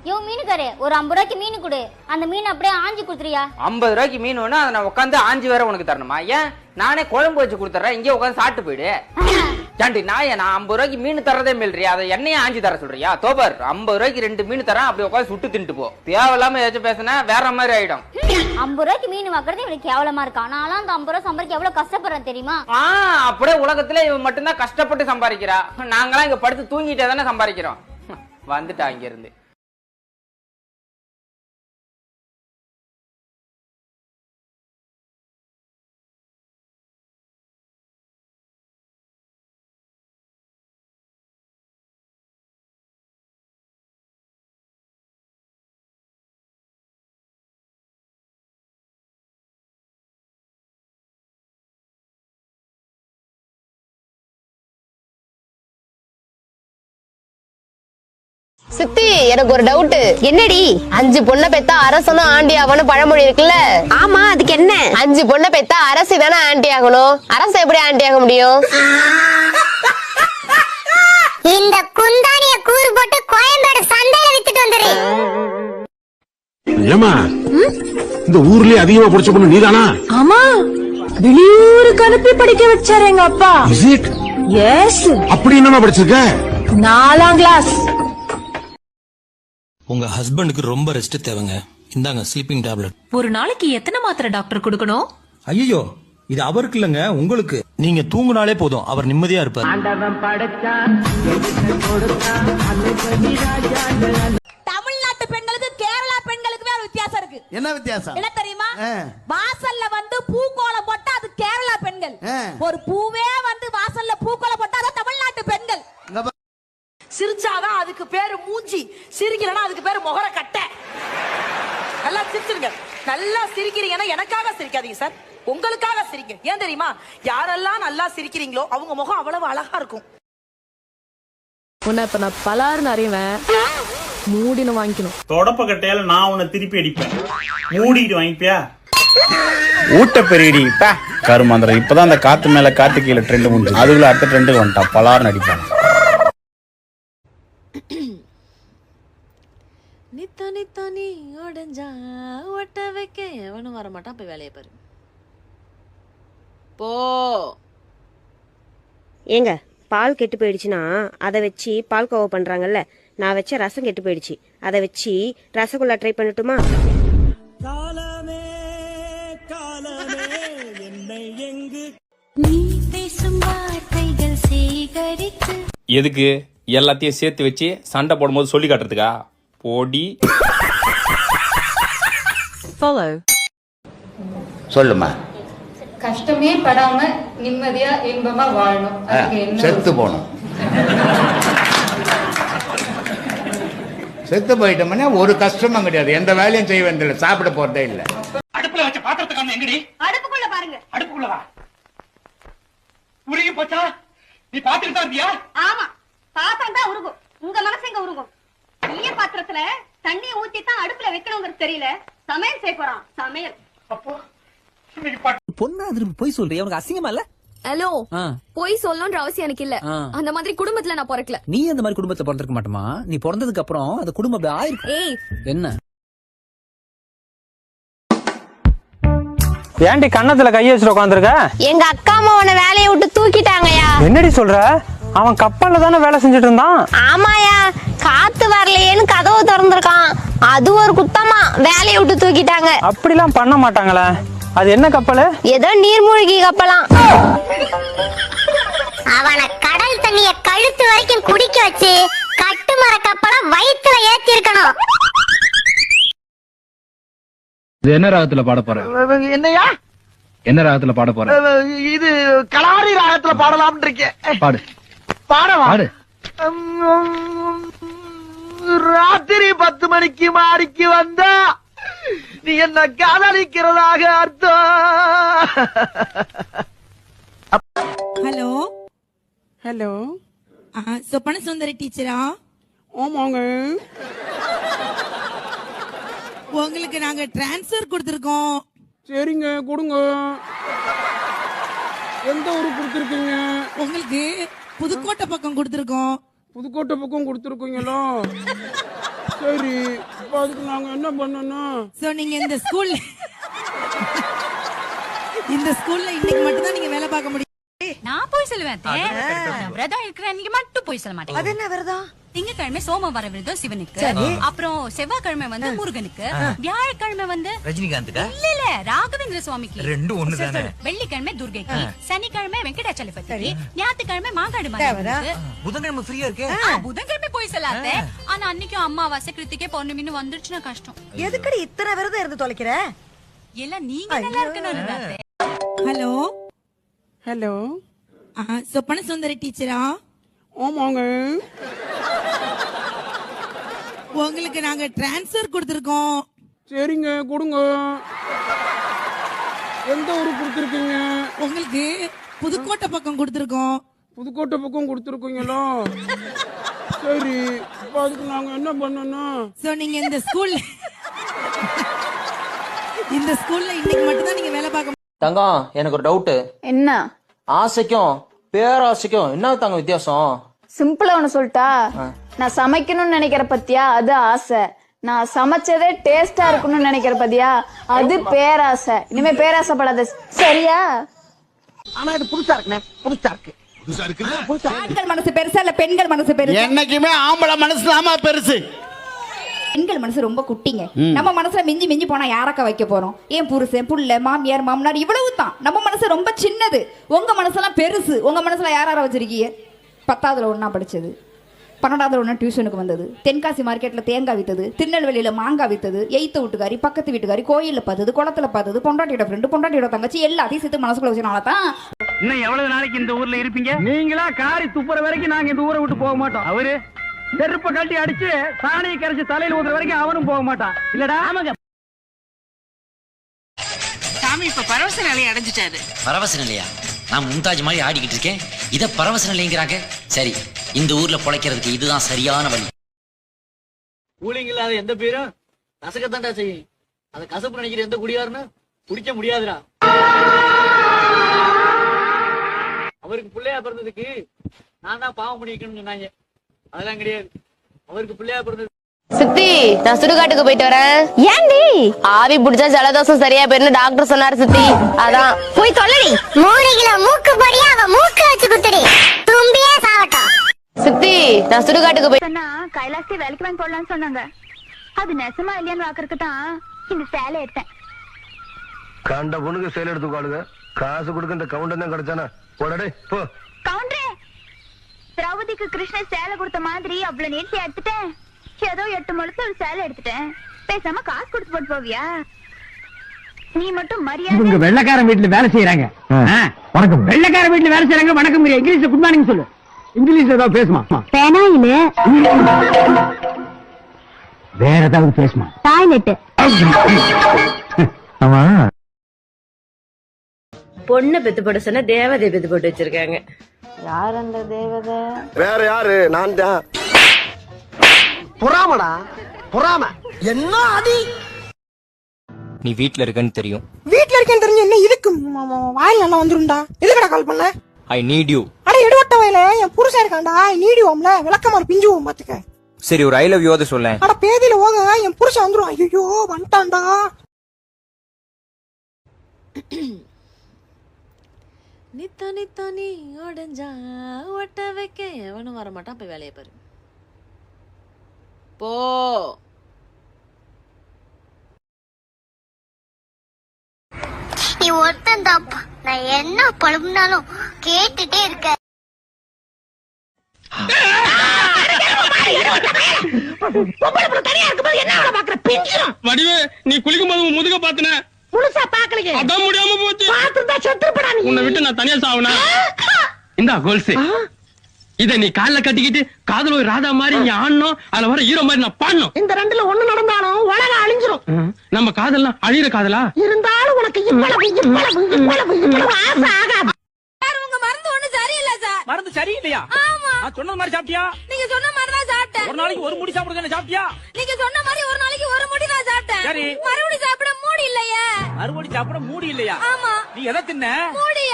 மீனுக்காரு ஒரு 50 ரூபாய்க்கு மீன் கொடு, அந்த மீன் அப்படியே ஆஞ்சி குடுத்துறியா? 50 ரூபாய்க்கு மீன் வேணா அதை நான் உட்காந்து ஆஞ்சி வேற உனக்கு தரணுமா? ஏன் நானே குழம்பு வச்சு கொடுத்துறேன், இங்கே உட்காந்து சாப்பிட்டு போயிடு. சாண்டி நான் 50 ரூபாய்க்கு மீன் தரதே மில்றியா, அதை எண்ணெயே ஆஞ்சி தர சொல்றியா? தோபர் 50 ரூபாய்க்கு 2 மீன் தரேன், அப்படி உட்காந்து சுட்டு தின்ட்டு போ. தேவையில்லாம ஏதாச்சும் பேசினா வேற மாதிரி ஆயிடும். 50 ரூபாய்க்கு மீன் வாக்குறது இவனுக்கு கேவலமா இருக்கா? நானும் அந்த 50 ரூபாய் சம்பாதிக்க எவ்வளவு கஷ்டப்படுறேன் தெரியுமா? அப்படியே உலகத்துல இவன் மட்டும்தான் கஷ்டப்பட்டு சம்பாதிக்கிறா, நாங்களாம் இங்க படுத்து தூங்கிட்டே தானே சம்பாதிக்கிறோம். வந்துட்டா இங்க இருந்து. சித்தி எனக்கு ஒரு டவுட். என்னடி? 5 பொண்ணை பெத்தா அரசனும் ஆண்டி ஆகணும் பழமொழி இருக்குல்ல? ஆமா, அதுக்கு என்ன? 5 பொண்ணை பெத்தா அரசி தானே ஆண்டி ஆகணும், அரச எப்படி ஆண்டி ஆக முடியும்? இந்த குந்தானிய கூறு போட்டு கோயம்பேடு சந்தையில வித்துட்டு வந்துரு. ஏமா இந்த ஊர்லயே அதிகமா படிச்ச பொண்ணு நீதானா? ஆமா, வெளியூருக்கு அனுப்பி படிக்க வச்சாரு எங்க அப்பா. எஸ். அப்படி என்னமா படிச்சிருக்க? 4ஆம் கிளாஸ். உங்க ஹஸ்பண்டுக்கு ரொம்ப ரெஸ்ட் தேவைங்க, இந்தாங்க ஸ்லீப்பிங் டேப்லெட். ஒரு நாளைக்கு எத்தனை மாத்திரை டாக்டர் கொடுக்கணும்? ஐயோ, இது அவருக்கு இல்லங்க, உங்களுக்கு. நீங்க தூங்குனாலே போதும், அவர் நிம்மதியா இருப்பார். தமிழ்நாட்டு பெண்களுக்கு கேரளா பெண்களுக்கு வேற வித்தியாசம் இருக்கு. என்ன வித்தியாசம்? என்ன தெரியுமா? வாசல்ல வந்து பூக்கோலம் போட்டா அது கேரளா பெண்கள், ஒரு பூவே வந்து வாசல்ல பூக்கோலம் போட்டா அது தமிழ்நாட்டு பெண்கள். சிரிச்சாதான் அதுக்கு பேரு மூஞ்சி, சிரிக்கிறனா அதுக்கு பேரு முகர கட்டை. நல்லா சிரிச்சிருங்க, நல்லா சிரிக்கிறீங்கன்னா எனக்காக சிரிக்காதீங்க சார், உங்களுக்காக சிரிங்க. ஏன் தெரியுமா? யாரெல்லாம் நல்லா சிரிக்கிறீங்களோ அவங்க முகம் அவ்வளவு அழகா இருக்கும். உன்னை இப்ப நான் பலாருன்னு அறிவேன், மூடினு வாங்கிக்கணும். தொடப்ப கட்டையால நான் உன்னை திருப்பி அடிப்பேன், மூடிட்டு வாங்கிப்பியா? ஊட்ட பெரியடி கருமாந்திரம். இப்பதான் அந்த காத்து மேல காத்து கீழே ட்ரெண்ட் முடிஞ்சு, அதுக்குள்ள அடுத்த ட்ரெண்டுக்கு வந்துட்டான், பலாருன்னு அடிப்பான். நித்தனி உடஞ்சா ஒட்ட வைக்க எவனும் வரமாட்டான், போய் வேலையை பாரு போ. ஏங்க, பால் கெட்டு போயிடுச்சுன்னா அதை வச்சு பால் கோவா பண்றாங்கல்ல, நான் வச்ச ரசம் கெட்டு போயிடுச்சு, அதை வச்சு ரசகுல்லா ட்ரை பண்ணட்டுமா? காலமே காலமே என்னை எங்கு நீ பேசும் வார்த்தைகள் சேகரித்து எதுக்கு எல்லாத்தையும் சேர்த்து வச்சு சண்டை போடும்போது சொல்லி காட்டுறதுக்கா? போடி. சொல்லுமா. கஷ்டமே படாம நிம்மதியா இன்பமா வாழணும், செத்து போகணும். செத்து போயிட்டோம்னா ஒரு கஷ்டமும் கிடையாது, எந்த வேலையும் செய்ய வேண்டியதில்லை, சாப்பிட போறதே இல்லை. அடுப்புல வச்ச பாத்திரத்துக்கு எங்கடி? அடுப்புக்குள்ள பாருங்க. அடுப்புக்குள்ள வா. உருகி போச்சா? நீ பாத்துட்டு தான் இருந்தியா? ஆமா, பாத்திரம் தான் உருகும், உங்க மனசு எங்க உருகும்? பெரிய பாத்திரத்துல தண்ணியை ஊத்தி தான் அடுப்புல வைக்கணுங்கிறது தெரியல, சமையல் செய்ய போறான் சமையல். அப்போ பொண்ணா திரும்பி போய் சொல்றியா? உனக்கு அசிங்கமா இல்ல? ஹலோ, போய் சொல்லணும்ன்ற அவசியம் எனக்கு இல்ல. அந்த மாதிரி குடும்பத்துல நான் பிறக்கல. நீ அந்த மாதிரி குடும்பத்துல பிறந்திருக்க மாட்டோமா? நீ பிறந்ததுக்கு அப்புறம் அந்த குடும்பம் அப்படி ஆயிருக்கு. ஏய் என்ன ஏன்டி கண்ணத்துல கைய வச்சுட்டு உட்காந்துருக்க? எங்க அக்கா அம்மா உன்னை வேலையை விட்டு தூக்கிட்டாங்கயா. என்னடி சொல்ற? அவன் கப்பல்ல தானே வேலை செஞ்சுட்டு இருந்தான். ஆமாயா, காத்து வரலையேன்னு கதவு திறந்திருக்கான், அது ஒரு குத்தமா வேலையை விட்டு தூக்கிட்டாங்க. அப்படிலாம் பண்ண மாட்டாங்களே. அது என்ன கப்பல்? ஏதோ நீர்மூழ்கி கப்பலாம். அவனை கடல் தண்ணிய கழுத்து வரைக்கும் குடிக்க வச்சு கட்டுமர கப்பலை வயிற்றுல ஏத்தி இருக்கணும். இது என்ன ராகத்துல பாட போற? என்னையா? என்ன ராகத்துல பாட போற? இது கலாரி ராகத்துல பாடலாம்னு இருக்கேன். பாடு. பாடவா? பாடு. ராத்திரி 10 மணிக்கு மாடிக்கு வந்தா நீ என்ன காதலிக்கிறதாக அர்த்தம். ஹலோ ஹலோ, சொப்பன சுந்தரி டீச்சரா? ஆமாங்க. உங்களுக்கு நாங்க டிரான்ஸ்ஃபர் கொடுத்துருக்கோம். சரிங்க, கொடுங்க. எந்த ஊருக்கு கொடுத்துருக்கீங்க? உங்களுக்கு புதுக்கோட்டை பக்கம் கொடுத்துருக்கோம். புதுக்கோட்டை பக்கம் கொடுத்துருக்கீங்களோ? சரி இப்ப அதுக்கு நாங்க என்ன பண்ணணும்? சோ நீங்க இந்த ஸ்கூல்ல இன்னைக்கு மட்டும் தான் நீங்க வேலை பார்க்க முடியும். நான் போய் சொல்லுவேன் விரதம் இருக்கிற அன்னைக்கு மட்டும் போய் சொல்ல மாட்டேன். அது என்ன விரதம்? திங்கட்கிழமை சோமவார விரதம் சிவனுக்கு, அப்புறம் செவ்வாய்க்கிழமை வந்து முருகனுக்கு, வியாழக்கிழமை வந்து ரஜினிகாந்துக்கா? இல்ல ராகவேந்திர சுவாமிக்கு, ரெண்டும் ஒண்ணுதானே. வெள்ளிக்கிழமை துர்கைக்கு, சனிக்கிழமை வெங்கடாச்சலபதிக்கு, ஞாயிற்றுக்கிழமை மாங்காடு மாரியம்மனுக்கு, புதன்கிழமை ஃப்ரீயா இருக்கே. புதன்கிழமை போய் சொல்லாதே. ஆனா அன்னைக்கும் அமாவாசை கிருத்திகை பௌர்ணமின்னு வந்துருச்சுன்னா கஷ்டம். எதுக்கடி இத்தனை விரதம் இருந்து தொலைக்கிற? எல்லாம் நீங்க நல்லா இருக்கணும். ஹலோ ஹலோ, சொப்பன சுந்தரி டீச்சரா? ஆமாங்க. உங்களுக்கு நாங்க டிரான்ஸ்ஃபர் கொடுத்துருக்கோம். சரிங்க கொடுங்க. எந்த ஊரு கொடுத்துருக்கீங்க? உங்களுக்கு புதுக்கோட்டை பக்கம் கொடுத்துருக்கோம். புதுக்கோட்டை பக்கம் கொடுத்துருக்கீங்களா? சரி இப்ப அதுக்கு நாங்க என்ன பண்ணணும்? சோ நீங்க இந்த ஸ்கூல்ல இன்னைக்கு மட்டும் தான் நீங்க வேலை பார்க்க. தங்கம், எனக்கு ஒரு டவுட். என்ன? ஆசைக்கும் பேராசைக்கும் என்ன தாங்க வித்தியாசம்? சிம்பிளா ஒண்ணு சொல்லிட்டா, நான் சமைக்கணும்னு நினைக்கிற பத்தியா அது ஆசை, நான் சமைச்சதே டேஸ்டா இருக்கணும்னு நினைக்கிற பத்தியா அது பேராசை. இனிமே பேராசைப்படாத, சரியா? ஆனா இது புதுசா இருக்குண்ணே, புதுசா இருக்கு. ஆண்கள் மனசு பெருசா இல்ல பெண்கள் மனசு பெருசா? என்னைக்குமே ஆம்பளை மனசு தாமா பெருசு. பெண்கள் மனசு ரொம்ப குட்டிங்க. நம்ம மனசுல மிஞ்சி மிஞ்சி போனா யாரக்கா வைக்க போறோம்? ஏன் புருஷன் புள்ள மாமியார் மாமனார் இவ்வளவு தான். நம்ம மனசு ரொம்ப சின்னது. உங்க மனசெல்லாம் பெருசு. உங்க மனசுல யார வச்சிருக்கீங்க? 10ஆவதுல ஒண்ணா படிச்சது, 12ஆவதுல ஒண்ணா டியூஷனுக்கு வந்தது, தென்காசி மார்க்கெட்ல தேங்காய் வித்தது, திருநெல்வேலியில மாங்காய் வித்தது, எய்த்த வீட்டுக்காரி பக்கத்து வீட்டுக்காரி கோயில்ல பார்த்தது, குளத்துல பார்த்தது, பொண்டாட்டியோட ஃப்ரெண்டு பொண்டாட்டியோட தங்கச்சி எல்லாத்தையும் சேர்த்து மனசுக்குள்ள வச்சனாலதான். இன்னும் எவ்வளவு நாளைக்கு இந்த ஊர்ல இருப்பீங்க? நீங்களா காரி துப்புற வரைக்கும் நாங்க இந்த ஊரை விட்டு போக மாட்டோம். அவரு செருப்ப கட்டி அடிச்சு சாணியை கரைச்சு தலையில ஊத்துற வரைக்கும் அவனும் போக மாட்டான். இல்லடா? ஆமாங்க. சாமி இப்ப பரவச நிலையை அடைஞ்சிட்டாரு. பரவச நிலையா? நான் மும்தாஜ் மாதிரி ஆடிக்கிட்டு இருக்கேன், இத பரவச நிலைங்கிறாங்க. சரி, இந்த ஊர்ல பொழைக்கிறதுக்கு இதுதான் சரியான வழி. கூலிங் இல்லாத எந்த பேரும் கசக்கத்தாண்டா செய்யும். அத கசப்பு நினைக்கிற எந்த குடியாருன்னு குடிக்க முடியாதுடா. அவருக்கு பிள்ளையா பிறந்ததுக்கு நான் தான் பாவம் பண்ணிக்கணும்னு சொன்னாங்க. அதெல்லாம் கிடையாது. அவருக்கு பிள்ளையா பிறந்தது. சித்தி, நான் சுடுகாட்டுக்கு போயிட்டு வரேன். ஏண்டி? ஆவி புடிச்சா ஜலதோஷம் சரியா போயிருந்து டாக்டர் சொன்னாரு சித்தி. அதான் போய் தொல்லடி. 3 கிலோ மூக்கு பொடியா அவ மூக்கு வச்சு குத்துடி, தும்பியே சாவட்டும். சித்தி, நான் சுடுகாட்டுக்கு போய் சொன்னா கைலாசி வேலைக்கு வாங்கி போடலாம்னு சொன்னாங்க. அது நெசமா இல்லையான்னு பாக்குறதுக்கு தான் இந்த சேலை எடுத்தேன். கண்ட பொண்ணுக்கு சேலை எடுத்து உட்காடுங்க. காசு கொடுக்க இந்த கவுண்டர் தான் கிடைச்சானா? போடடே போ. கவுண்டரே, திரௌபதிக்கு கிருஷ்ணன் சேலை கொடுத்த மாதிரி அவ்வளவு நீட்டி எடுத்துட்டேன். ஏதோ 8 முழுத்து ஒரு சேலை எடுத்துட்டேன். பேசாம காசு கொடுத்து போட்டு போவியா? நீ மட்டும் மரியாதை. உங்க வெள்ளக்காரன் வீட்டுல வேலை செய்யறாங்க. வணக்கம். வெள்ளக்காரன் வீட்டுல வேலை செய்யறாங்க. வணக்கம். இங்கிலீஷ்ல குட் மார்னிங் சொல்லு. இங்கிலீஷ்ல ஏதாவது பேசுமா? பேனாயில வேற ஏதாவது பேசுமா? டாய்லெட். ஆமா. பொண்ணு பெத்து போட சொன்னா தேவதை பெத்து போட்டு வச்சிருக்காங்க. யார் அந்த தேவதை? வேற யாரு? நான் தான். பொறாமடா, பொறாம. என்ன அடி? நீ வீட்ல இருக்கன்னு தெரியும். வீட்ல இருக்கேன்னு தெரிஞ்சு என்ன இதுக்கு வாயில் நல்லா வந்துரும்டா. எதுக்கடா கால் பண்ண? I need you. அட எடுவட்ட வயல என் புருஷன் இருக்கான்டா. ஐ நீட் யூம்ல விளக்கமாறு பிஞ்சுவோம் பாத்துக்க. சரி, ஒரு ஐ லவ் யூ சொல்ல. அட பேதியில போக என் புருஷன் வந்துரும். ஐயோ வந்துட்டான்டா. நித்தானி உடஞ்சா ஒட்ட வைக்க எவனும் வர மாட்டான். போய் வேலையை பாரு போ. நீ ஒருத்தன் தாப்பா, நான் என்ன பழம்னாலும் கேட்டுட்டே இருக்க. வடிவே, நீ குளிக்கும் போது முதுக பாத்துன முழுசா பாக்கலையே. அதான் முடியாம போச்சு. பாத்துட்டா செத்துப்படா நீ. உன்னை விட்டு நான் தனியா சாவனா? இந்தா கோல்ஸ். இத நீ கால்ல கட்டிக்கிட்டு காதல ஒரு ராதா மாதிரி நீ ஆடணும். அதுல வர ஹீரோ மாதிரி நான் பாடணும். இந்த ரெண்டுல ஒண்ணு நடந்தாலும் உலகம் அழிஞ்சிரும். நம்ம காதல்லாம் அழியிற காதலா இருந்தாலும் உனக்கு இவ்வளவு ஆசை ஆகாது. உங்க மருந்து ஒண்ணு சரியில்லை சார். மருந்து சரியில்லையா? நான் சொன்ன மாதிரி சாப்பிட்டியா? நீங்க சொன்ன மாதிரி தான் சாப்பிட்டேன். ஒரு நாளைக்கு ஒரு முடி சாப்பிடுங்க. சாப்பிட்டியா? நீங்க சொன்ன மாதிரி ஒரு நாளைக்கு ஒரு முடி தான் சாப்பிட்டேன். சரி, மறுபடியும் சாப்பிட மூடி இல்லையே. மறுபடியும் சாப்பிட மூடி இல்லையா? ஆமா. நீ எதை தின்ன? மூடிய